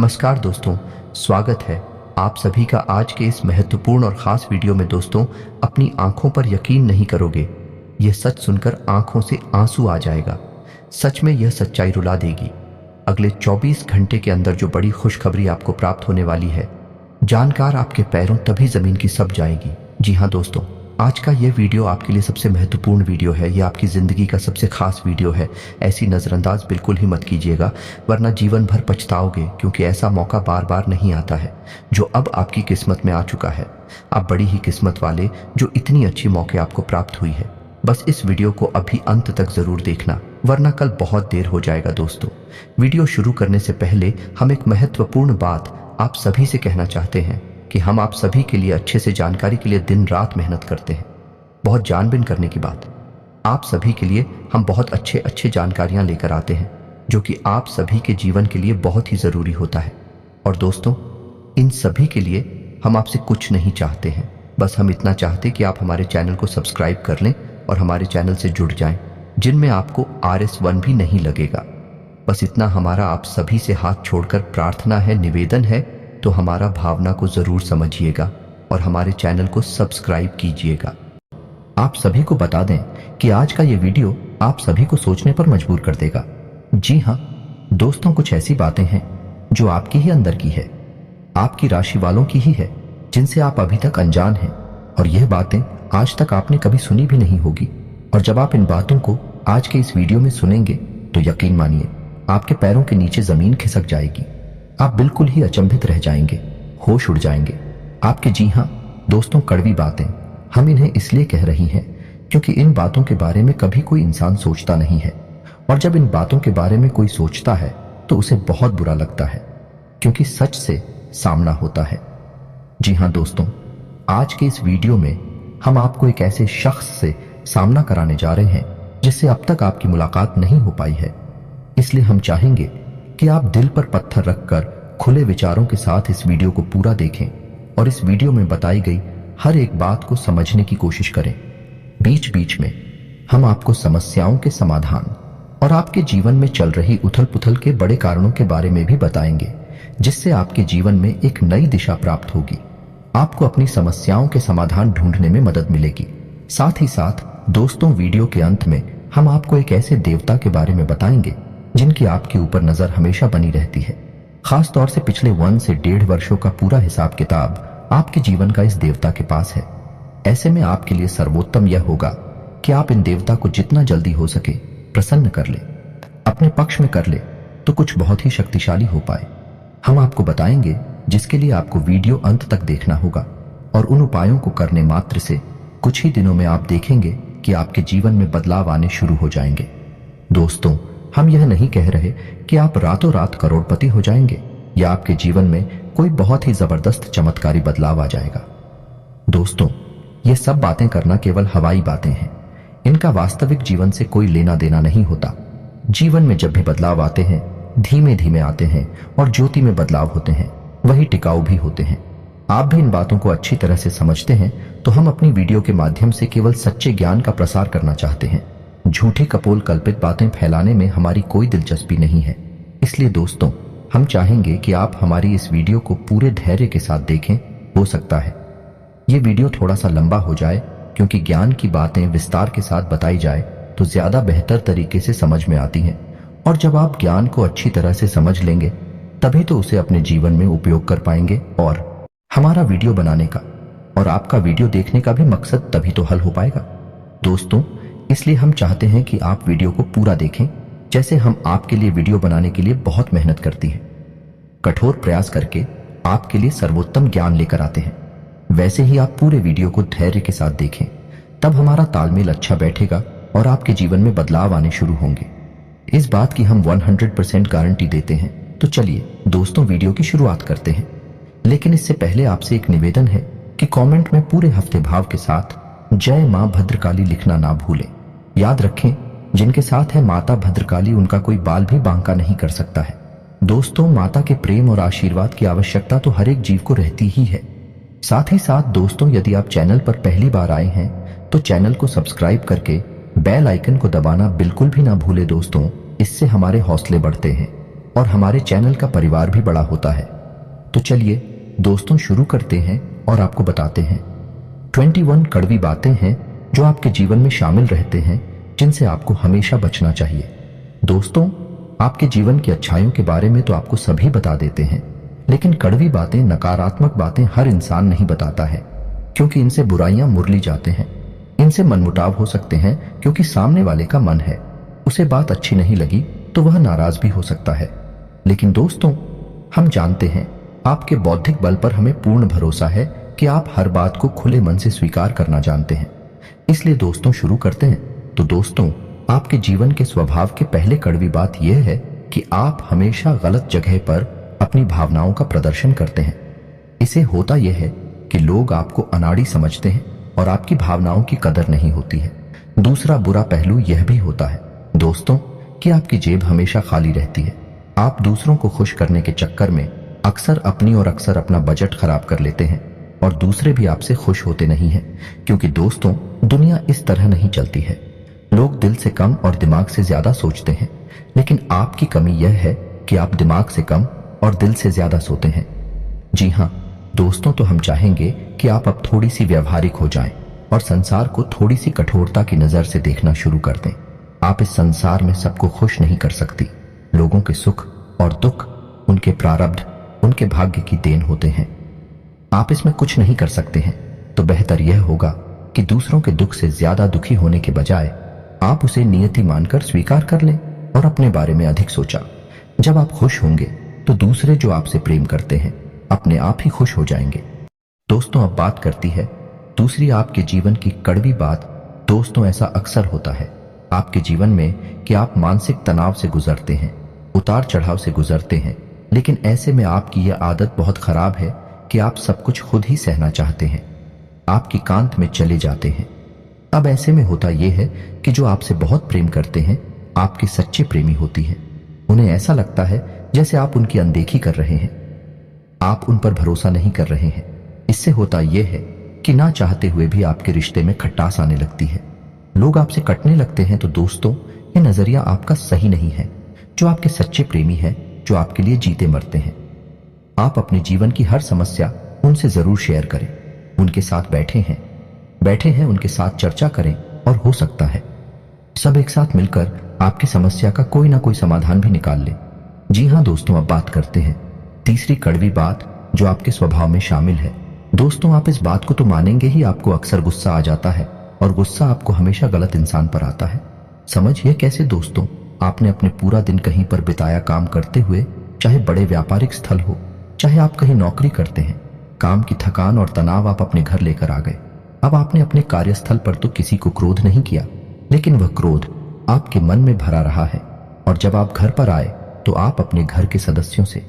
नमस्कार दोस्तों, स्वागत है आप सभी का आज के इस महत्वपूर्ण और ख़ास वीडियो में। दोस्तों, अपनी आंखों पर यकीन नहीं करोगे, यह सच सुनकर आंखों से आंसू आ जाएगा। सच में यह सच्चाई रुला देगी। अगले 24 घंटे के अंदर जो बड़ी खुशखबरी आपको प्राप्त होने वाली है, जानकार आपके पैरों तभी ज़मीन की सप जाएगी। जी हाँ दोस्तों, आज का यह वीडियो आपके लिए सबसे महत्वपूर्ण वीडियो है। यह आपकी ज़िंदगी का सबसे खास वीडियो है। ऐसी नज़रअंदाज बिल्कुल ही मत कीजिएगा, वरना जीवन भर पछताओगे, क्योंकि ऐसा मौका बार बार नहीं आता है जो अब आपकी किस्मत में आ चुका है। आप बड़ी ही किस्मत वाले जो इतनी अच्छी मौके आपको प्राप्त हुई है। बस इस वीडियो को अभी अंत तक ज़रूर देखना, वरना कल बहुत देर हो जाएगा। दोस्तों, वीडियो शुरू करने से पहले हम एक महत्वपूर्ण बात आप सभी से कहना चाहते हैं कि हम आप सभी के लिए अच्छे से जानकारी के लिए दिन रात मेहनत करते हैं। बहुत जानबीन करने की बात, आप सभी के लिए हम बहुत अच्छे जानकारियां लेकर आते हैं जो कि आप सभी के जीवन के लिए बहुत ही ज़रूरी होता है। और दोस्तों, इन सभी के लिए हम आपसे कुछ नहीं चाहते हैं, बस हम इतना चाहते कि आप हमारे चैनल को सब्सक्राइब कर लें और हमारे चैनल से जुड़ जाएं, जिनमें आपको RS1 भी नहीं लगेगा। बस इतना हमारा आप सभी से हाथ छोड़कर प्रार्थना है, निवेदन है, तो हमारा भावना को ज़रूर समझिएगा और हमारे चैनल को सब्सक्राइब कीजिएगा। आप सभी को बता दें कि आज का ये वीडियो आप सभी को सोचने पर मजबूर कर देगा। जी हाँ दोस्तों, कुछ ऐसी बातें हैं जो आपकी ही अंदर की है, आपकी राशि वालों की ही है, जिनसे आप अभी तक अनजान हैं, और यह बातें आज तक आपने कभी सुनी भी नहीं होगी। और जब आप इन बातों को आज के इस वीडियो में सुनेंगे तो यकीन मानिए आपके पैरों के नीचे जमीन खिसक जाएगी। आप बिल्कुल ही अचंभित रह जाएंगे, होश उड़ जाएंगे। आपके जी हाँ दोस्तों, कड़वी बातें हम इन्हें इसलिए कह रही हैं क्योंकि इन बातों के बारे में कभी कोई इंसान सोचता नहीं है, और जब इन बातों के बारे में कोई सोचता है तो उसे बहुत बुरा लगता है, क्योंकि सच से सामना होता है। जी हाँ दोस्तों, आज के इस वीडियो में हम आपको एक ऐसे शख्स से सामना कराने जा रहे हैं जिससे अब तक आपकी मुलाकात नहीं हो पाई है। इसलिए हम चाहेंगे कि आप दिल पर पत्थर रखकर खुले विचारों के साथ इस वीडियो को पूरा देखें और इस वीडियो में बताई गई हर एक बात को समझने की कोशिश करें। बीच बीच में हम आपको समस्याओं के समाधान और आपके जीवन में चल रही उथल पुथल के बड़े कारणों के बारे में भी बताएंगे, जिससे आपके जीवन में एक नई दिशा प्राप्त होगी। आपको अपनी समस्याओं के समाधान ढूंढने में मदद मिलेगी। साथ ही साथ दोस्तों, वीडियो के अंत में हम आपको एक ऐसे देवता के बारे में बताएंगे जिनकी आपके ऊपर नजर हमेशा बनी रहती है। खास तौर से पिछले 1 से 1.5 वर्षों का पूरा हिसाब किताब आपके जीवन का इस देवता के पास है। ऐसे में आपके लिए सर्वोत्तम यह होगा कि आप इन देवता को जितना जल्दी हो सके प्रसन्न कर ले, अपने पक्ष में कर ले, तो कुछ बहुत ही शक्तिशाली हो पाए। हम आपको बताएंगे जिसके लिए आपको वीडियो अंत तक देखना होगा, और उन उपायों को करने मात्र से कुछ ही दिनों में आप देखेंगे कि आपके जीवन में बदलाव आने शुरू हो जाएंगे। दोस्तों, हम यह नहीं कह रहे कि आप रातों रात करोड़पति हो जाएंगे या आपके जीवन में कोई बहुत ही जबरदस्त चमत्कारी बदलाव आ जाएगा। दोस्तों, ये सब बातें करना केवल हवाई बातें हैं। इनका वास्तविक जीवन से कोई लेना देना नहीं होता। जीवन में जब भी बदलाव आते हैं, धीमे धीमे आते हैं, और ज्योति में बदलाव होते हैं, वही टिकाऊ भी होते हैं। आप भी इन बातों को अच्छी तरह से समझते हैं, तो हम अपनी वीडियो के माध्यम से केवल सच्चे ज्ञान का प्रसार करना चाहते हैं। झूठी कपोल कल्पित बातें फैलाने में हमारी कोई दिलचस्पी नहीं है। इसलिए दोस्तों, हम चाहेंगे कि आप हमारी इस वीडियो को पूरे धैर्य के साथ देखें। हो सकता है ये वीडियो थोड़ा सा लंबा हो जाए, क्योंकि ज्ञान की बातें विस्तार के साथ बताई जाए तो ज्यादा बेहतर तरीके से समझ में आती हैं, और जब आप ज्ञान को अच्छी तरह से समझ लेंगे तभी तो उसे अपने जीवन में उपयोग कर पाएंगे, और हमारा वीडियो बनाने का और आपका वीडियो देखने का भी मकसद तभी तो हल हो पाएगा। दोस्तों, इसलिए हम चाहते हैं कि आप वीडियो को पूरा देखें, जैसे हम आपके लिए वीडियो बनाने के लिए बहुत मेहनत करती हैं, कठोर प्रयास करके आपके लिए सर्वोत्तम ज्ञान लेकर आते हैं। वैसे ही आप पूरे वीडियो को धैर्य के साथ देखें, तब हमारा तालमेल अच्छा बैठेगा और आपके जीवन में बदलाव आने शुरू होंगे। इस बात की हम 100% गारंटी देते हैं। तो चलिए दोस्तों, वीडियो की शुरुआत करते हैं। लेकिन इससे पहले आपसे एक निवेदन है कि कमेंट में पूरे हफ्ते भाव के साथ जय मां भद्रकाली लिखना ना भूलें। याद रखें, जिनके साथ है माता भद्रकाली, उनका कोई बाल भी बांका नहीं कर सकता है। दोस्तों, माता के प्रेम और आशीर्वाद की आवश्यकता तो हर एक जीव को रहती ही है। साथ ही साथ दोस्तों, यदि आप चैनल पर पहली बार आए हैं तो चैनल को सब्सक्राइब करके बेल आइकन को दबाना बिल्कुल भी ना भूले दोस्तों, इससे हमारे हौसले बढ़ते हैं। और हमारे चैनल का परिवार भी बड़ा होता है। तो चलिए दोस्तों शुरू करते हैं और आपको बताते हैं 21 कड़वी बातें हैं जो आपके जीवन में शामिल रहते हैं, जिनसे आपको हमेशा बचना चाहिए। दोस्तों, आपके जीवन की अच्छाइयों के बारे में तो आपको सभी बता देते हैं, लेकिन कड़वी बातें, नकारात्मक बातें हर इंसान नहीं बताता है, क्योंकि इनसे बुराइयां मुरली जाते हैं। इनसे मनमुटाव हो सकते हैं क्योंकि सामने वाले का मन है, उसे बात अच्छी नहीं लगी तो वह नाराज भी हो सकता है। लेकिन दोस्तों, हम जानते हैं आपके बौद्धिक बल पर हमें पूर्ण भरोसा है कि आप हर बात को खुले मन से स्वीकार करना जानते हैं। इसलिए दोस्तों शुरू करते हैं। तो दोस्तों, आपके जीवन के स्वभाव के पहले कड़वी बात यह है कि आप हमेशा गलत जगह पर अपनी भावनाओं का प्रदर्शन करते हैं। इसे होता यह है कि लोग आपको अनाड़ी समझते हैं और आपकी भावनाओं की कदर नहीं होती है। दूसरा बुरा पहलू यह भी होता है दोस्तों कि आपकी जेब हमेशा खाली रहती है। आप दूसरों को खुश करने के चक्कर में अक्सर अपनी और अक्सर अपना बजट खराब कर लेते हैं और दूसरे भी आपसे खुश होते नहीं हैं, क्योंकि दोस्तों दुनिया इस तरह नहीं चलती है। लोग दिल से कम और दिमाग से ज्यादा सोचते हैं, लेकिन आपकी कमी यह है कि आप दिमाग से कम और दिल से ज्यादा सोते हैं। जी हाँ दोस्तों, तो हम चाहेंगे कि आप अब थोड़ी सी व्यवहारिक हो जाएं और संसार को थोड़ी सी कठोरता की नजर से देखना शुरू कर दें। आप इस संसार में सबको खुश नहीं कर सकती। लोगों के सुख और दुख उनके प्रारब्ध, उनके भाग्य की देन होते हैं। आप इसमें कुछ नहीं कर सकते हैं। तो बेहतर यह होगा कि दूसरों के दुख से ज्यादा दुखी होने के बजाय आप उसे नियति मानकर स्वीकार कर लें और अपने बारे में अधिक सोचा। जब आप खुश होंगे तो दूसरे जो आपसे प्रेम करते हैं अपने आप ही खुश हो जाएंगे। दोस्तों, अब बात करती है दूसरी आपके जीवन की कड़वी बात। दोस्तों, ऐसा अक्सर होता है आपके जीवन में कि आप मानसिक तनाव से गुजरते हैं, उतार चढ़ाव से गुजरते हैं, लेकिन ऐसे में आपकी यह आदत बहुत खराब है कि आप सब कुछ खुद ही सहना चाहते हैं। आपकी कांत में चले जाते हैं। अब ऐसे में होता यह है कि जो आपसे बहुत प्रेम करते हैं आपके सच्चे प्रेमी होती हैं। उन्हें ऐसा लगता है जैसे आप उनकी अनदेखी कर रहे हैं, आप उन पर भरोसा नहीं कर रहे हैं। इससे होता यह है कि ना चाहते हुए भी आपके रिश्ते में खटास आने लगती है। लोग आपसे कटने लगते हैं। तो दोस्तों, ये नजरिया आपका सही नहीं है। जो आपके सच्चे प्रेमी हैं, जो आपके लिए जीते मरते हैं, आप अपने जीवन की हर समस्या उनसे जरूर शेयर करें। उनके साथ बैठे हैं उनके साथ चर्चा करें और हो सकता है सब एक साथ मिलकर आपकी समस्या का कोई ना कोई समाधान भी निकाल ले। जी हाँ दोस्तों, अब बात करते हैं तीसरी कड़वी बात जो आपके स्वभाव में शामिल है। दोस्तों, आप इस बात को तो मानेंगे ही, आपको अक्सर गुस्सा आ जाता है और गुस्सा आपको हमेशा गलत इंसान पर आता है। समझिए कैसे दोस्तों, आपने अपने पूरा दिन कहीं पर बिताया काम करते हुए, चाहे बड़े व्यापारिक स्थल हो, चाहे आप कहीं नौकरी करते हैं। काम की थकान और तनाव आप अपने घर लेकर आ गए। अब आपने अपने कार्यस्थल पर तो किसी को क्रोध नहीं किया, लेकिन वह क्रोध आपके मन में भरा रहा है। और जब आप घर पर आए तो आप अपने घर के सदस्यों से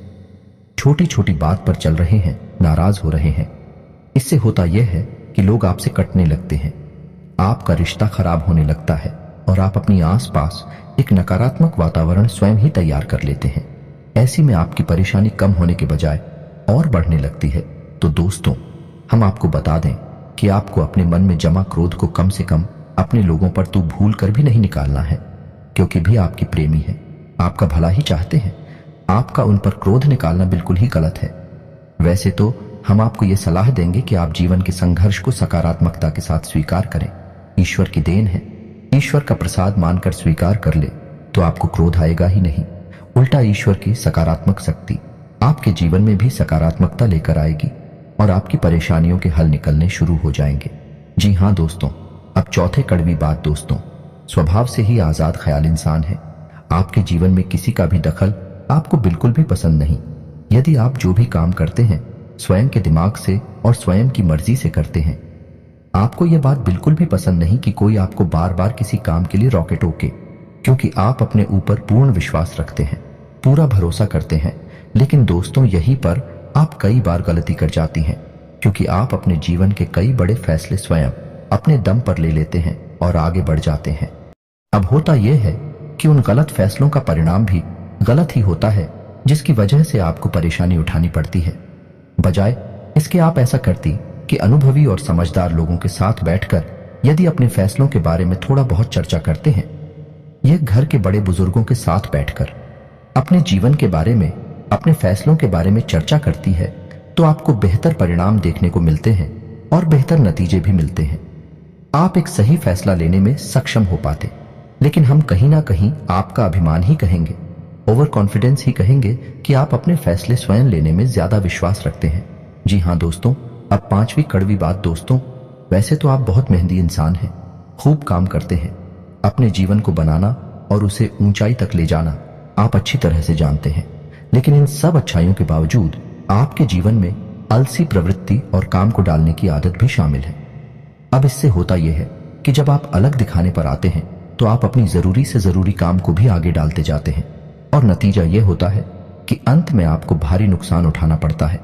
छोटी छोटी बात पर चल रहे हैं, नाराज हो रहे हैं। इससे होता यह है कि लोग आपसे कटने लगते हैं, आपका रिश्ता खराब होने लगता है और आप अपनी आसपास एक नकारात्मक वातावरण स्वयं ही तैयार कर लेते हैं। ऐसी में आपकी परेशानी कम होने के बजाय और बढ़ने लगती है। तो दोस्तों, हम आपको बता दें कि आपको अपने मन में जमा क्रोध को कम से कम अपने लोगों पर तो भूल कर भी नहीं निकालना है, क्योंकि भी आपकी प्रेमी है, आपका भला ही चाहते हैं। आपका उन पर क्रोध निकालना बिल्कुल ही गलत है। वैसे तो हम आपको यह सलाह देंगे कि आप जीवन के संघर्ष को सकारात्मकता के साथ स्वीकार करें। ईश्वर की देन है, ईश्वर का प्रसाद मानकर स्वीकार कर ले तो आपको क्रोध आएगा ही नहीं। उल्टा ईश्वर की सकारात्मक शक्ति आपके जीवन में भी सकारात्मकता लेकर आएगी और आपकी परेशानियों के हल निकलने शुरू हो जाएंगे। जी हाँ दोस्तों, अब चौथे कड़वी बात। दोस्तों, स्वभाव से ही आजाद ख्याल इंसान है। आपके जीवन में किसी का भी दखल आपको बिल्कुल भी पसंद नहीं। यदि आप जो भी काम करते हैं स्वयं के दिमाग से और स्वयं की मर्जी से करते हैं, आपको यह बात बिल्कुल भी पसंद नहीं कि कोई आपको बार बार किसी काम के लिए रोके टोके, क्योंकि आप अपने ऊपर पूर्ण विश्वास रखते हैं, पूरा भरोसा करते हैं। लेकिन दोस्तों, यहीं पर आप कई बार गलती कर जाती हैं, क्योंकि आप अपने जीवन के कई बड़े फैसले स्वयं अपने दम पर ले लेते हैं और आगे बढ़ जाते हैं। अब होता यह है कि उन गलत फैसलों का परिणाम भी गलत ही होता है, जिसकी वजह से आपको परेशानी उठानी पड़ती है। बजाय इसके आप ऐसा करती कि अनुभवी और समझदार लोगों के साथ बैठकर यदि अपने फैसलों के बारे में थोड़ा बहुत चर्चा करते हैं, यह घर के बड़े बुजुर्गों के साथ बैठकर, अपने जीवन के बारे में, अपने फैसलों के बारे में चर्चा करती है तो आपको बेहतर परिणाम देखने को मिलते हैं और बेहतर नतीजे भी मिलते हैं। आप एक सही फैसला लेने में सक्षम हो पाते, लेकिन हम कहीं ना कहीं आपका अभिमान ही कहेंगे, ओवर कॉन्फिडेंस ही कहेंगे कि आप अपने फैसले स्वयं लेने में ज्यादा विश्वास रखते हैं। जी हाँ दोस्तों, अब 5वीं कड़वी बात दोस्तों, वैसे तो आप बहुत मेहनती इंसान हैं, खूब काम करते हैं, अपने जीवन को बनाना और उसे ऊंचाई तक ले जाना आप अच्छी तरह से जानते हैं, लेकिन इन सब अच्छाइयों के बावजूद आपके जीवन में आलसी प्रवृत्ति और काम को डालने की आदत भी शामिल है। अब इससे होता यह है कि जब आप अलग दिखाने पर आते हैं तो आप अपनी जरूरी से जरूरी काम को भी आगे डालते जाते हैं और नतीजा यह होता है कि अंत में आपको भारी नुकसान उठाना पड़ता है।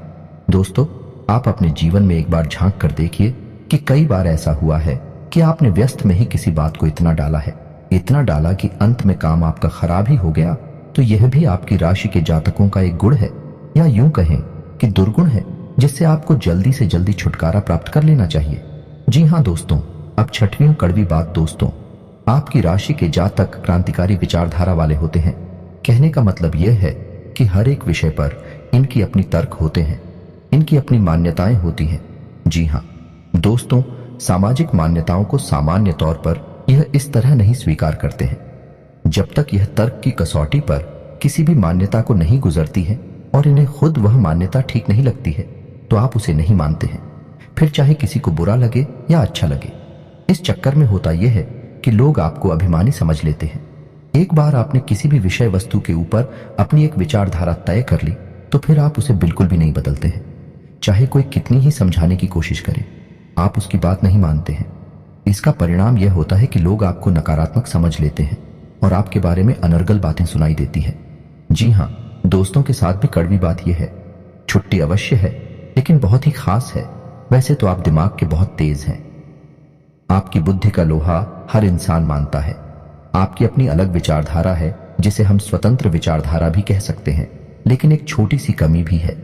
दोस्तों, आप अपने जीवन में एक बार झांक कर देखिए कि कई बार ऐसा हुआ है कि आपने व्यस्त में ही किसी बात को इतना डाला है, इतना डाला कि अंत में काम आपका खराब ही हो गया। तो यह भी आपकी राशि के जातकों का एक गुण है, या यूं कहें कि दुर्गुण है, जिससे आपको जल्दी से जल्दी छुटकारा प्राप्त कर लेना चाहिए। जी हाँ दोस्तों, अब 6वीं कड़वी बात दोस्तों, आपकी राशि के जातक क्रांतिकारी विचारधारा वाले होते हैं। कहने का मतलब यह है कि हर एक विषय पर इनकी अपनी तर्क होते हैं, इनकी अपनी मान्यताएं होती हैं। जी हाँ दोस्तों, सामाजिक मान्यताओं को सामान्य तौर पर यह इस तरह नहीं स्वीकार करते हैं। जब तक यह तर्क की कसौटी पर किसी भी मान्यता को नहीं गुजरती है और इन्हें खुद वह मान्यता ठीक नहीं लगती है तो आप उसे नहीं मानते हैं, फिर चाहे किसी को बुरा लगे या अच्छा लगे। इस चक्कर में होता यह है कि लोग आपको अभिमानी समझ लेते हैं। एक बार आपने किसी भी विषय वस्तु के ऊपर अपनी एक विचारधारा तय कर ली तो फिर आप उसे बिल्कुल भी नहीं बदलते हैं। चाहे कोई कितनी ही समझाने की कोशिश करे, आप उसकी बात नहीं मानते हैं। इसका परिणाम यह होता है कि लोग आपको नकारात्मक समझ लेते हैं और आपके बारे में अनर्गल बातें सुनाई देती हैं। जी हाँ, दोस्तों के साथ भी कड़वी बात यह है, छुट्टी अवश्य है लेकिन बहुत ही खास है। वैसे तो आप दिमाग के बहुत तेज हैं, आपकी बुद्धि का लोहा हर इंसान मानता है। आपकी अपनी अलग विचारधारा है जिसे हम स्वतंत्र विचारधारा भी कह सकते हैं, लेकिन एक छोटी सी कमी भी है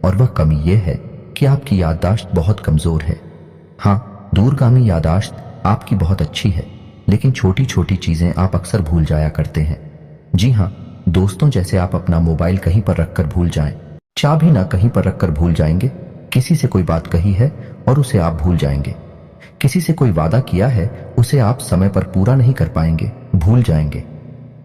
और वह कमी यह है कि आपकी याददाश्त बहुत कमजोर है। हाँ, दूरगामी याददाश्त आपकी बहुत अच्छी है, लेकिन छोटी छोटी चीजें आप अक्सर भूल जाया करते हैं। जी हाँ दोस्तों, जैसे आप अपना मोबाइल कहीं पर रखकर भूल जाएं, चाबी ना कहीं पर रखकर भूल जाएंगे, किसी से कोई बात कही है और उसे आप भूल जाएंगे, किसी से कोई वादा किया है उसे आप समय पर पूरा नहीं कर पाएंगे, भूल जाएंगे।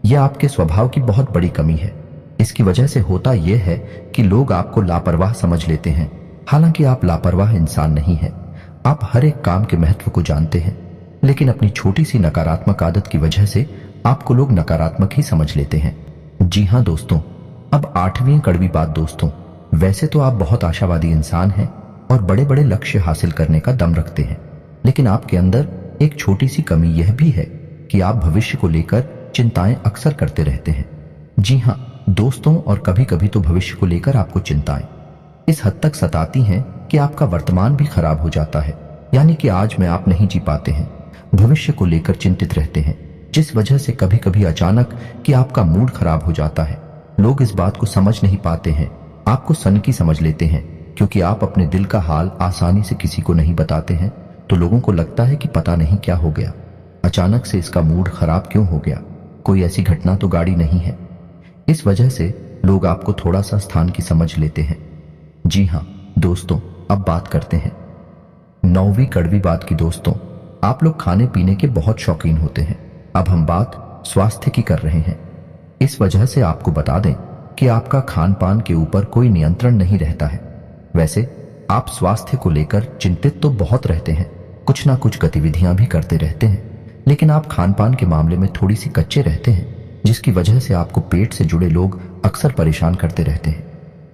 यह आपके स्वभाव की बहुत बड़ी कमी है। इसकी वजह से होता यह है कि लोग आपको लापरवाह समझ लेते हैं, हालांकि आप लापरवाह इंसान नहीं हैं। आप हर एक काम के महत्व को जानते हैं, लेकिन अपनी छोटी सी नकारात्मक आदत की वजह से आपको लोग नकारात्मक ही समझ लेते हैं। जी हाँ दोस्तों, अब 8वीं कड़वी बात दोस्तों, वैसे तो आप बहुत आशावादी इंसान हैं और बड़े बड़े लक्ष्य हासिल करने का दम रखते हैं, लेकिन आपके अंदर एक छोटी सी कमी यह भी है कि आप भविष्य को लेकर चिंताएं अक्सर करते रहते हैं। जी हाँ दोस्तों, और कभी कभी तो भविष्य को लेकर आपको चिंताएं इस हद तक सताती हैं कि आपका वर्तमान भी खराब हो जाता है, यानी कि आज में आप नहीं जी पाते हैं, भविष्य को लेकर चिंतित रहते हैं, जिस वजह से कभी कभी अचानक कि आपका मूड खराब हो जाता है। लोग इस बात को समझ नहीं पाते हैं, आपको सनकी समझ लेते हैं, क्योंकि आप अपने दिल का हाल आसानी से किसी को नहीं बताते हैं। तो लोगों को लगता है कि पता नहीं क्या हो गया, अचानक से इसका मूड खराब क्यों हो गया, कोई ऐसी घटना तो गाड़ी नहीं है। इस वजह से लोग आपको थोड़ा सा स्थान की समझ लेते हैं। जी हाँ दोस्तों, अब बात करते हैं 9वीं कड़वी बात की। दोस्तों, आप लोग खाने पीने के बहुत शौकीन होते हैं। अब हम बात स्वास्थ्य की कर रहे हैं। इस वजह से आपको बता दें कि आपका खान पान के ऊपर कोई नियंत्रण नहीं रहता है। वैसे आप स्वास्थ्य को लेकर चिंतित तो बहुत रहते हैं, कुछ ना कुछ गतिविधियां भी करते रहते हैं, लेकिन आप खान पान के मामले में थोड़ी सी कच्चे रहते हैं, जिसकी वजह से आपको पेट से जुड़े लोग अक्सर परेशान करते रहते हैं।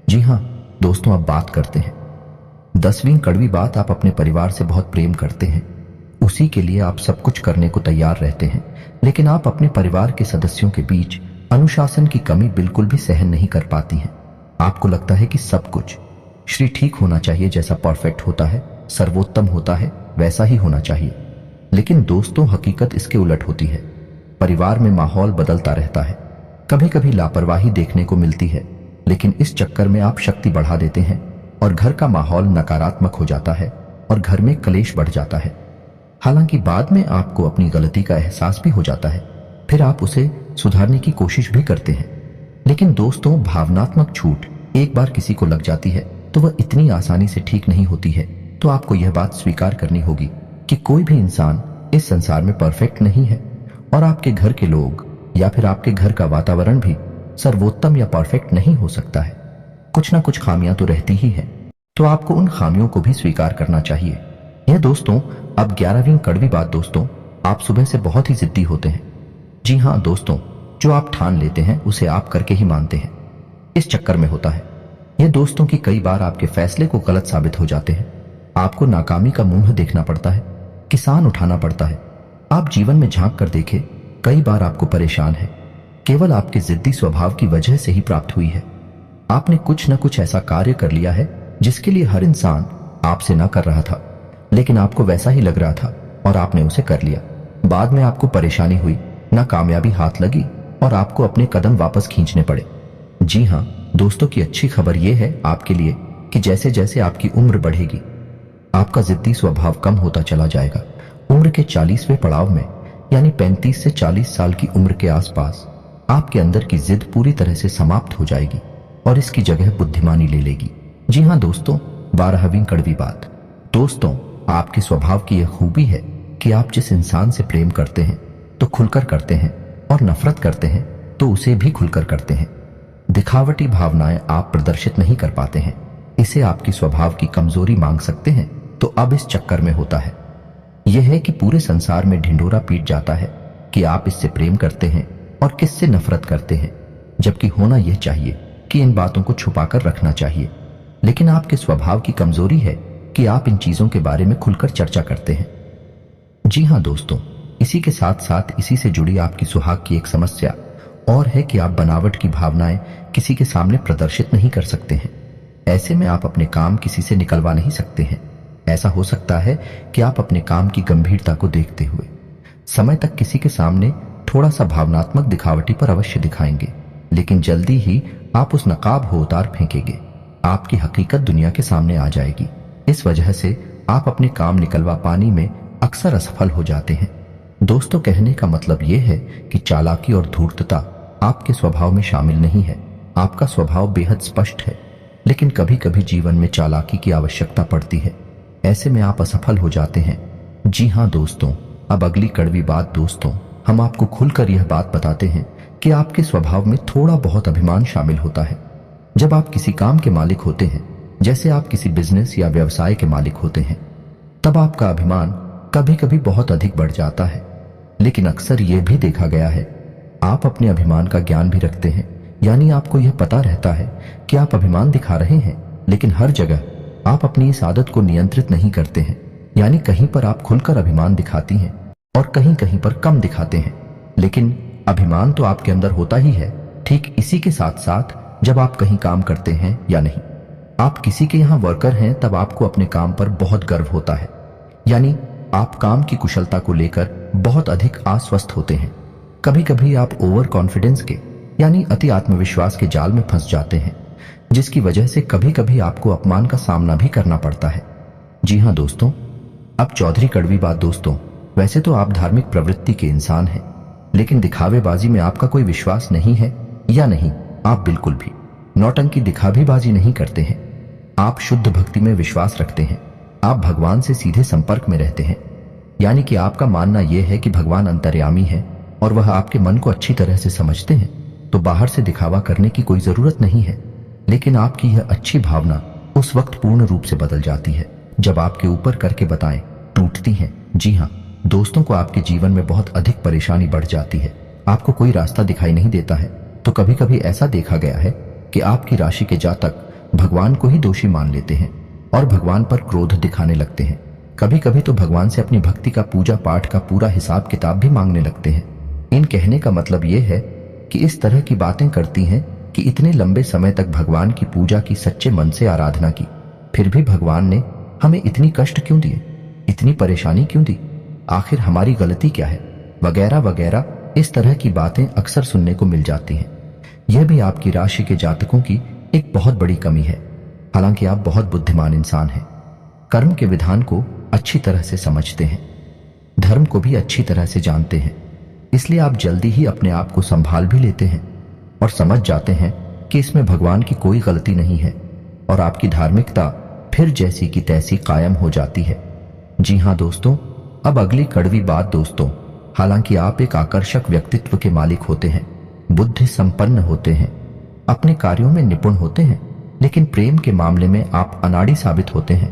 जी हाँ दोस्तों, अब बात करते हैं 10वीं कड़वी बात। आप अपने परिवार से बहुत प्रेम करते हैं, उसी के लिए आप सब कुछ करने को तैयार रहते हैं, लेकिन आप अपने परिवार के सदस्यों के बीच अनुशासन की कमी बिल्कुल भी सहन नहीं कर पाती हैं। आपको लगता है कि सब कुछ श्री ठीक होना चाहिए, जैसा परफेक्ट होता है, सर्वोत्तम होता है, वैसा ही होना चाहिए। लेकिन दोस्तों, हकीकत इसके उलट होती है। परिवार में माहौल बदलता रहता है, कभी कभी लापरवाही देखने को मिलती है, लेकिन इस चक्कर में आप शक्ति बढ़ा देते हैं और घर का माहौल नकारात्मक हो जाता है और घर में कलेश बढ़ जाता है। हालांकि बाद में आपको अपनी गलती का एहसास भी हो जाता है, फिर आप उसे सुधारने की कोशिश भी करते हैं, लेकिन दोस्तों, भावनात्मक छूट एक बार किसी को लग जाती है तो वह इतनी आसानी से ठीक नहीं होती है। तो आपको यह बात स्वीकार करनी होगी कि कोई भी इंसान इस संसार में परफेक्ट नहीं है, और आपके घर के लोग या फिर आपके घर का वातावरण भी सर्वोत्तम या परफेक्ट नहीं हो सकता है। कुछ ना कुछ खामियां तो रहती ही है, तो आपको उन खामियों को भी स्वीकार करना चाहिए। यह दोस्तों अब 11वीं कड़वी बात। दोस्तों, आप सुबह से बहुत ही जिद्दी होते हैं। जी हाँ दोस्तों, जो आप ठान लेते हैं उसे आप करके ही मानते हैं। इस चक्कर में होता है यह दोस्तों कि कई बार आपके फैसले को गलत साबित हो जाते हैं। आपको नाकामी का मुंह देखना पड़ता है, किसान उठाना पड़ता है। आप जीवन में झांक कर देखें, कई बार आपको परेशान है केवल आपके जिद्दी स्वभाव की वजह से ही प्राप्त हुई है। आपने कुछ न कुछ ऐसा कार्य कर लिया है जिसके लिए हर इंसान आपसे ना कर रहा था, लेकिन आपको वैसा ही लग रहा था और आपने उसे कर लिया। बाद में आपको परेशानी हुई, ना कामयाबी हाथ लगी और आपको अपने कदम वापस खींचने पड़े। जी हाँ दोस्तों, की अच्छी खबर यह है आपके लिए कि जैसे जैसे आपकी उम्र बढ़ेगी, आपका जिद्दी स्वभाव कम होता चला जाएगा। उम्र के 40वें पड़ाव में, यानी 35 से 40 साल की उम्र के आसपास, आपके अंदर की जिद पूरी तरह से समाप्त हो जाएगी और इसकी जगह बुद्धिमानी ले लेगी। जी हाँ दोस्तों, 12वीं कड़वी बात। दोस्तों, आपके स्वभाव की यह खूबी है कि आप जिस इंसान से प्रेम करते हैं तो खुलकर करते हैं, और नफरत करते हैं तो उसे भी खुलकर करते हैं। दिखावटी भावनाएं आप प्रदर्शित नहीं कर पाते हैं। इसे आपकी स्वभाव की कमजोरी मांग सकते हैं। तो अब इस चक्कर में होता है यह है कि पूरे संसार में ढिंढोरा पीट जाता है कि आप इससे प्रेम करते हैं और किससे नफरत करते हैं, जबकि होना यह चाहिए कि इन बातों को छुपाकर रखना चाहिए। लेकिन आपके स्वभाव की कमजोरी है कि आप इन चीजों के बारे में खुलकर चर्चा करते हैं। जी हाँ दोस्तों, इसी के साथ साथ इसी से जुड़ी आपकी सुहाग की एक समस्या और है कि आप बनावट की भावनाएं किसी के सामने प्रदर्शित नहीं कर सकते हैं। ऐसे में आप अपने काम किसी से निकलवा नहीं सकते हैं। ऐसा हो सकता है कि आप अपने काम की गंभीरता को देखते हुए समय तक किसी के सामने थोड़ा सा भावनात्मक दिखावटी पर अवश्य दिखाएंगे, लेकिन जल्दी ही आप उस नकाब को उतार फेंकेंगे। आपकी हकीकत दुनिया के सामने आ जाएगी। इस वजह से आप अपने काम निकलवा पाने में अक्सर असफल हो जाते हैं। दोस्तों, कहने का मतलब यह है कि चालाकी और धूर्तता आपके स्वभाव में शामिल नहीं है। आपका स्वभाव बेहद स्पष्ट है, लेकिन कभी कभी जीवन में चालाकी की आवश्यकता पड़ती है। ऐसे में आप असफल हो जाते हैं। जी हाँ दोस्तों, अब अगली कड़वी बात। दोस्तों, हम आपको खुलकर यह बात बताते हैं कि आपके स्वभाव में थोड़ा बहुत अभिमान शामिल होता है। जब आप किसी काम के मालिक होते हैं, जैसे आप किसी बिजनेस या व्यवसाय के मालिक होते हैं, तब आपका अभिमान कभी कभी बहुत अधिक बढ़ जाता है। लेकिन अक्सर यह भी देखा गया है आप अपने अभिमान का ज्ञान भी रखते हैं, यानी आपको यह पता रहता है कि आप अभिमान दिखा रहे हैं, लेकिन हर जगह आप अपनी इस आदत को नियंत्रित नहीं करते हैं। यानी कहीं पर आप खुलकर अभिमान दिखाती हैं और कहीं कहीं पर कम दिखाते हैं। लेकिन अभिमान तो आपके अंदर होता ही है। ठीक इसी के साथ साथ जब आप कहीं काम करते हैं या नहीं, आप किसी के यहाँ वर्कर हैं, तब आपको अपने काम पर बहुत गर्व होता है। यानी आप काम की कुशलता को लेकर बहुत अधिक आश्वस्त होते हैं। कभी कभी आप ओवर कॉन्फिडेंस के यानी अति आत्मविश्वास के जाल में फंस जाते हैं, जिसकी वजह से कभी कभी आपको अपमान का सामना भी करना पड़ता है। जी हाँ दोस्तों, अब चौधरी कड़वी बात। दोस्तों, वैसे तो आप धार्मिक प्रवृत्ति के इंसान हैं, लेकिन दिखावेबाजी में आपका कोई विश्वास नहीं है या नहीं, आप बिल्कुल भी नौटंकी दिखावेबाजी नहीं करते हैं। आप शुद्ध भक्ति में विश्वास रखते हैं। आप भगवान से सीधे संपर्क में रहते हैं। यानी कि आपका मानना यह है कि भगवान अंतर्यामी है और वह आपके मन को अच्छी तरह से समझते हैं, तो बाहर से दिखावा करने की कोई जरूरत नहीं है। लेकिन आपकी यह अच्छी भावना उस वक्त पूर्ण रूप से बदल जाती है जब आपके ऊपर करके बताएं टूटती हैं। जी हाँ दोस्तों, को आपके जीवन में बहुत अधिक परेशानी बढ़ जाती है। आपको कोई रास्ता दिखाई नहीं देता है। तो कभी कभी ऐसा देखा गया है कि आपकी राशि के जातक भगवान को ही दोषी मान लेते हैं और भगवान पर क्रोध दिखाने लगते हैं। कभी कभी तो भगवान से अपनी भक्ति का पूजा पाठ का पूरा हिसाब किताब भी मांगने लगते हैं। इन कहने का मतलब यह है कि इस तरह की बातें करती हैं कि इतने लंबे समय तक भगवान की पूजा की, सच्चे मन से आराधना की, फिर भी भगवान ने हमें इतनी कष्ट क्यों दिए, इतनी परेशानी क्यों दी, आखिर हमारी गलती क्या है, वगैरह वगैरह। इस तरह की बातें अक्सर सुनने को मिल जाती हैं। यह भी आपकी राशि के जातकों की एक बहुत बड़ी कमी है। हालांकि आप बहुत बुद्धिमान इंसान हैं, कर्म के विधान को अच्छी तरह से समझते हैं, धर्म को भी अच्छी तरह से जानते हैं, इसलिए आप जल्दी ही अपने आप को संभाल भी लेते हैं। और समझ जाते हैं कि इसमें भगवान की कोई गलती नहीं है और आपकी धार्मिकता फिर जैसी की तैसी कायम हो जाती है। जी हाँ दोस्तों, अब अगली कड़वी बात दोस्तों, हालांकि आप एक आकर्षक व्यक्तित्व के मालिक होते हैं, बुद्धि संपन्न होते हैं, अपने कार्यों में निपुण होते हैं, लेकिन प्रेम के मामले में आप अनाड़ी साबित होते हैं,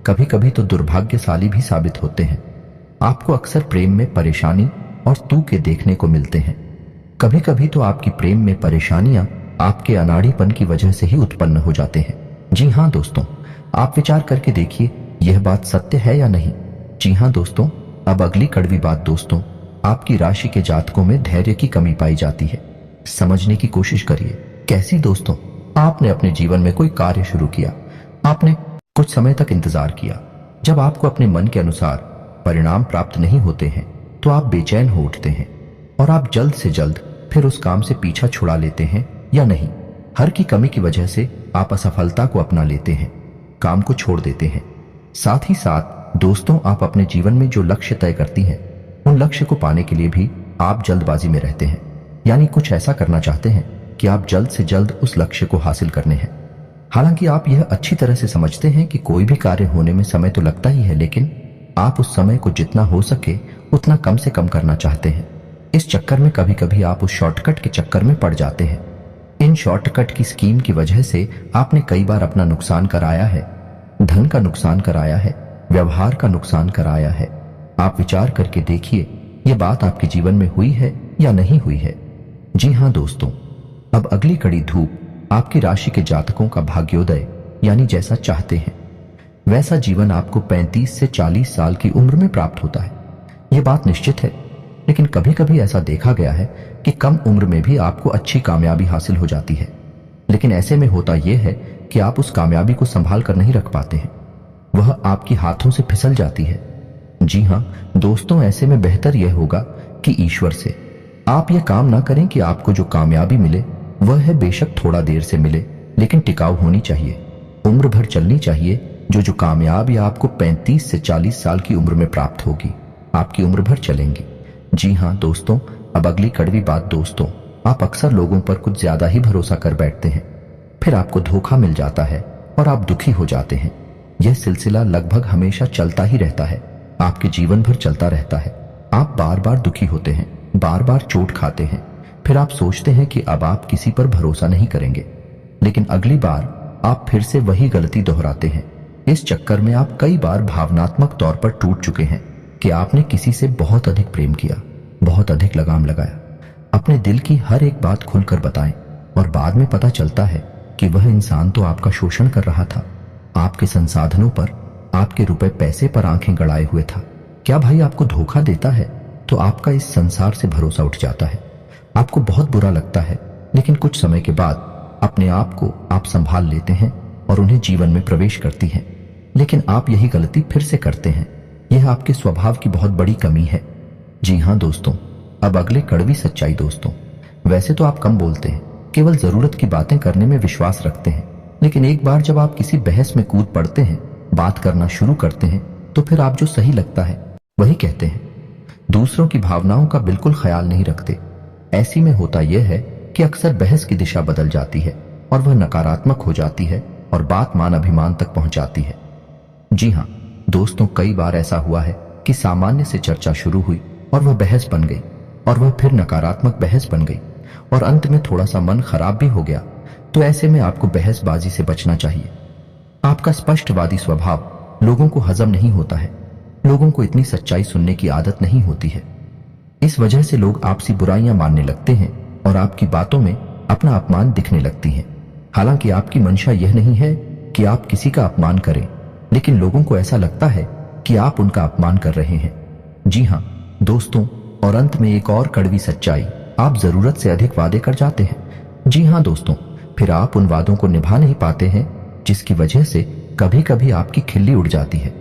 कभी कभी तो दुर्भाग्यशाली भी साबित होते हैं। आपको अक्सर प्रेम में परेशानी और तूके देखने को मिलते हैं। कभी कभी तो आपकी प्रेम में परेशानियां आपके अनाड़ीपन की वजह से ही उत्पन्न हो जाते हैं। जी हाँ दोस्तों, आप विचार करके देखिए यह बात सत्य है या नहीं। जी हाँ दोस्तों, अब अगली कड़वी बात दोस्तों, आपकी राशि के जातकों में धैर्य की कमी पाई जाती है। समझने की कोशिश करिए। कैसी दोस्तों? आपने अपने जीवन में कोई कार्य शुरू किया, आपने कुछ समय तक इंतजार किया। जब आपको अपने मन के अनुसार परिणाम प्राप्त नहीं होते हैं तो आप बेचैन हो उठते हैं और आप जल्द से जल्द फिर उस काम से पीछा छुड़ा लेते हैं या नहीं। हर की कमी की वजह से आप असफलता को अपना लेते हैं, काम को छोड़ देते हैं। साथ ही साथ दोस्तों, आप अपने जीवन में जो लक्ष्य तय करती हैं उन लक्ष्य को पाने के लिए भी आप जल्दबाजी में रहते हैं, यानी कुछ ऐसा करना चाहते हैं कि आप जल्द से जल्द उस लक्ष्य को हासिल करने हैं। हालांकि आप यह अच्छी तरह से समझते हैं कि कोई भी कार्य होने में समय तो लगता ही है, लेकिन आप उस समय को जितना हो सके उतना कम से कम करना चाहते हैं। इस चक्कर में कभी कभी आप उस शॉर्टकट के चक्कर में पड़ जाते हैं। इन शॉर्टकट की स्कीम की वजह से आपने कई बार अपना नुकसान कराया है, धन का नुकसान कराया है, व्यवहार का नुकसान कराया है। आप विचार करके देखिए ये बात आपके जीवन में हुई है या नहीं हुई है। जी हाँ दोस्तों, अब अगली कड़ी धूप आपकी राशि के जातकों का भाग्योदय, यानी जैसा चाहते हैं वैसा जीवन आपको 35 से 40 साल की उम्र में प्राप्त होता है। यह बात निश्चित है, लेकिन कभी कभी ऐसा देखा गया है कि कम उम्र में भी आपको अच्छी कामयाबी हासिल हो जाती है, लेकिन ऐसे में होता यह है कि आप उस कामयाबी को संभाल कर नहीं रख पाते हैं, वह आपके हाथों से फिसल जाती है। जी हाँ दोस्तों, ऐसे में बेहतर यह होगा कि ईश्वर से आप यह काम ना करें कि आपको जो कामयाबी मिले वह है बेशक थोड़ा देर से मिले, लेकिन टिकाऊ होनी चाहिए, उम्र भर चलनी चाहिए। जो कामयाबी आपको 35 से 40 साल की उम्र में प्राप्त होगी, आपकी उम्र भर चलेंगी। जी हाँ दोस्तों, अब अगली कड़वी बात दोस्तों, आप अक्सर लोगों पर कुछ ज्यादा ही भरोसा कर बैठते हैं, फिर आपको धोखा मिल जाता है और आप दुखी हो जाते हैं। यह सिलसिला लगभग हमेशा चलता ही रहता है, आपके जीवन भर चलता रहता है। आप बार बार दुखी होते हैं, बार बार चोट खाते हैं, फिर आप सोचते हैं कि अब आप किसी पर भरोसा नहीं करेंगे, लेकिन अगली बार आप फिर से वही गलती दोहराते हैं। इस चक्कर में आप कई बार भावनात्मक तौर पर टूट चुके हैं कि आपने किसी से बहुत अधिक प्रेम किया, बहुत अधिक लगाम लगाया, अपने दिल की हर एक बात खुलकर बताएं, और बाद में पता चलता है कि वह इंसान तो आपका शोषण कर रहा था, आपके संसाधनों पर, आपके रुपए पैसे पर आंखें गड़ाए हुए था। क्या भाई आपको धोखा देता है तो आपका इस संसार से भरोसा उठ जाता है, आपको बहुत बुरा लगता है, लेकिन कुछ समय के बाद अपने आप को आप संभाल लेते हैं और उन्हें जीवन में प्रवेश करती हैं। लेकिन आप यही गलती फिर से करते हैं। यह आपके स्वभाव की बहुत बड़ी कमी है। जी हाँ दोस्तों, अब अगले कड़वी सच्चाई दोस्तों, वैसे तो आप कम बोलते हैं, केवल जरूरत की बातें करने में विश्वास रखते हैं, लेकिन एक बार जब आप किसी बहस में कूद पड़ते हैं, बात करना शुरू करते हैं, तो फिर आप जो सही लगता है वही कहते हैं, दूसरों की भावनाओं का बिल्कुल ख्याल नहीं रखते। ऐसी में होता यह है कि अक्सर बहस की दिशा बदल जाती है और वह नकारात्मक हो जाती है और बात मान अभिमान तक पहुंच जाती है। जी हाँ दोस्तों, कई बार ऐसा हुआ है कि सामान्य से चर्चा शुरू हुई और वह बहस बन गई, और वह फिर नकारात्मक बहस बन गई, और अंत में थोड़ा सा मन खराब भी हो गया। तो ऐसे में आपको बहसबाजी से बचना चाहिए। आपका स्पष्टवादी स्वभाव लोगों को हजम नहीं होता है, लोगों को इतनी सच्चाई सुनने की आदत नहीं होती है। इस वजह से लोग आपसी बुराइयां मानने लगते हैं और आपकी बातों में अपना अपमान दिखने लगती है। हालांकि आपकी मंशा यह नहीं है कि आप किसी का अपमान करें, लेकिन लोगों को ऐसा लगता है कि आप उनका अपमान कर रहे हैं। जी हाँ दोस्तों, और अंत में एक और कड़वी सच्चाई, आप जरूरत से अधिक वादे कर जाते हैं। जी हाँ दोस्तों, फिर आप उन वादों को निभा नहीं पाते हैं, जिसकी वजह से कभी कभी आपकी खिल्ली उड़ जाती है।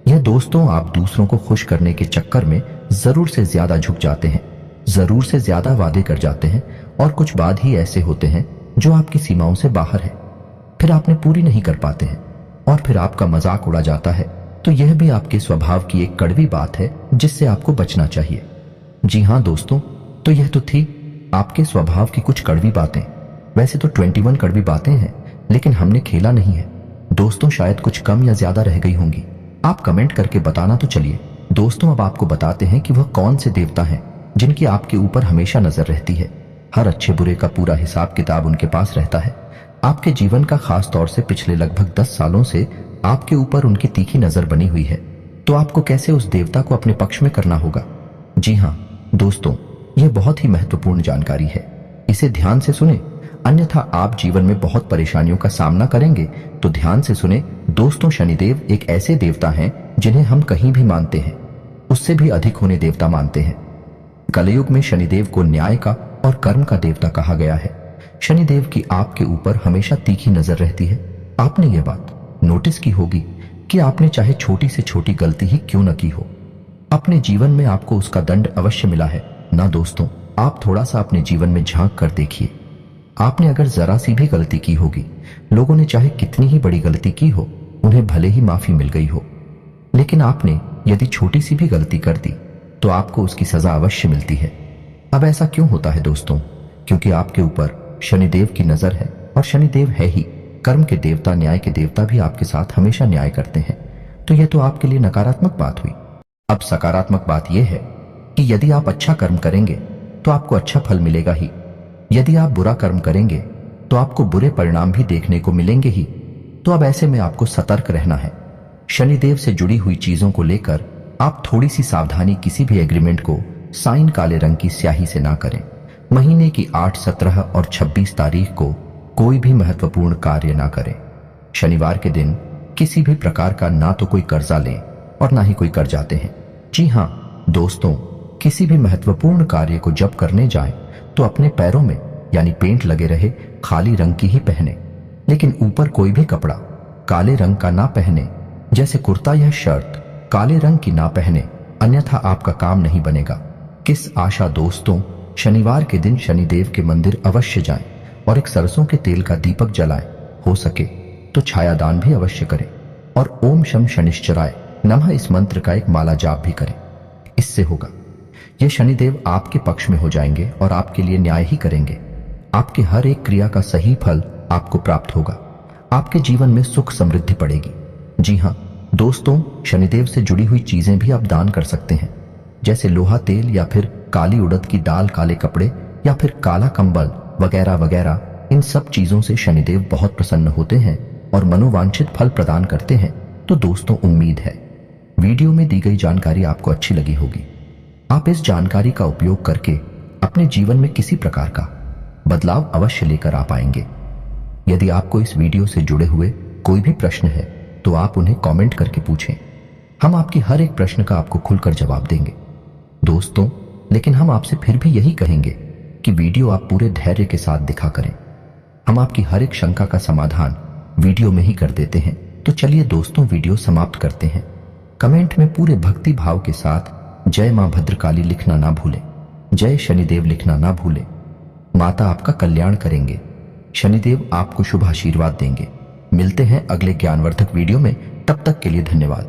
यह दोस्तों, आप दूसरों को खुश करने के चक्कर में जरूर से ज्यादा झुक जाते हैं, जरूर से ज्यादा वादे कर जाते हैं, और कुछ वादे ही ऐसे होते हैं जो आपकी सीमाओं से बाहर है, फिर आपने पूरी नहीं कर पाते हैं और फिर आपका मजाक उड़ा जाता है। तो यह भी आपके स्वभाव की एक कड़वी बात है जिससे आपको बचना चाहिए। जी हाँ दोस्तों, तो यह तो थी आपके स्वभाव की कुछ कड़वी बातें। वैसे तो 21 कड़वी बातें हैं, लेकिन हमने खेला नहीं है दोस्तों, शायद कुछ कम या ज्यादा रह गई होंगी। आप कमेंट करके बताना तो चलिए। दोस्तों अब आपको बताते हैं कि वह कौन से देवता हैं जिनकी आपके ऊपर हमेशा नजर रहती है। हर अच्छे बुरे का पूरा हिसाब किताब उनके पास रहता है। आपके जीवन का खास तौर से पिछले लगभग 10 सालों से आपके ऊपर उनकी तीखी नजर बनी हुई है। तो आपको कैसे उस देवता को अपने पक्ष में करना होगा? जी हाँ दोस्तों, यह बहुत ही महत्वपूर्ण जानकारी है, इसे ध्यान से सुने, अन्यथा आप जीवन में बहुत परेशानियों का सामना करेंगे। तो ध्यान से सुने दोस्तों, शनिदेव एक ऐसे देवता हैं जिन्हें हम कहीं भी मानते हैं उससे भी अधिक होने देवता मानते हैं। कलयुग में शनिदेव को न्याय का और कर्म का देवता कहा गया है। शनिदेव की आपके ऊपर हमेशा तीखी नजर रहती है। आपने यह बात नोटिस की होगी कि आपने चाहे छोटी से छोटी गलती ही क्यों न की हो, अपने जीवन में आपको उसका दंड अवश्य मिला है ना दोस्तों। आप थोड़ा सा अपने जीवन में झांक कर देखिए, आपने अगर जरा सी भी गलती की होगी, लोगों ने चाहे कितनी ही बड़ी गलती की हो, उन्हें भले ही माफी मिल गई हो, लेकिन आपने यदि छोटी सी भी गलती कर दी तो आपको उसकी सजा अवश्य मिलती है। अब ऐसा क्यों होता है दोस्तों? क्योंकि आपके ऊपर शनिदेव की नजर है, और शनिदेव है ही कर्म के देवता, न्याय के देवता भी आपके साथ हमेशा न्याय करते हैं। तो यह तो आपके लिए नकारात्मक बात हुई। अब सकारात्मक बात यह है कि यदि आप अच्छा कर्म करेंगे तो आपको अच्छा फल मिलेगा ही, यदि आप बुरा कर्म करेंगे तो आपको बुरे परिणाम भी देखने को मिलेंगे ही। तो अब ऐसे में आपको सतर्क रहना है। शनिदेव से जुड़ी हुई चीजों को लेकर आप थोड़ी सी सावधानी, किसी भी एग्रीमेंट को साइन काले रंग की स्याही से ना करें। महीने की 8, 17 और 26 तारीख को कोई भी महत्वपूर्ण कार्य ना करें। शनिवार के दिन किसी भी प्रकार का ना तो कोई कर्जा लें और ना ही कोई कर्जाते हैं। जी हाँ दोस्तों, किसी भी महत्वपूर्ण कार्य को जब करने जाएं तो अपने पैरों में यानी पेंट लगे रहे खाली रंग की ही पहने, लेकिन ऊपर कोई भी कपड़ा काले रंग का ना पहने, जैसे कुर्ता या शर्ट काले रंग की ना पहने, अन्यथा आपका काम नहीं बनेगा। किस आशा दोस्तों, शनिवार के दिन शनिदेव के मंदिर अवश्य जाएं और एक सरसों के तेल का दीपक जलाएं। हो सके तो छायादान भी अवश्य करें और ओम शम शनिश्चराय नमः इस मंत्र का एक माला जाप भी करें। इससे होगा ये शनिदेव आपके पक्ष में हो जाएंगे और आपके लिए न्याय ही करेंगे। आपके हर एक क्रिया का सही फल आपको प्राप्त होगा। आपके जीवन में सुख समृद्धि पड़ेगी। जी हाँ दोस्तों, शनिदेव से जुड़ी हुई चीजें भी आप दान कर सकते हैं, जैसे लोहा तेल या फिर काली उड़द की दाल, काले कपड़े या फिर काला कंबल वगैरह वगैरह। इन सब चीजों से शनिदेव बहुत प्रसन्न होते हैं और मनोवांछित फल प्रदान करते हैं। तो दोस्तों, उम्मीद है वीडियो में दी गई जानकारी आपको अच्छी लगी होगी। आप इस जानकारी का उपयोग करके अपने जीवन में किसी प्रकार का बदलाव अवश्य लेकर आ पाएंगे। यदि आपको इस वीडियो से जुड़े हुए कोई भी प्रश्न है तो आप उन्हें कमेंट करके पूछें। हम आपकी हर एक प्रश्न का आपको खुलकर जवाब देंगे दोस्तों। लेकिन हम आपसे फिर भी यही कहेंगे कि वीडियो आप पूरे धैर्य के साथ दिखा करें। हम आपकी हर एक शंका का समाधान वीडियो में ही कर देते हैं। तो चलिए दोस्तों, वीडियो समाप्त करते हैं। कमेंट में पूरे भक्ति भाव के साथ जय मां भद्रकाली लिखना ना भूलें, जय शनिदेव लिखना ना भूलें। माता आपका कल्याण करेंगे, शनिदेव आपको शुभ आशीर्वाद देंगे। मिलते हैं अगले ज्ञानवर्धक वीडियो में, तब तक के लिए धन्यवाद।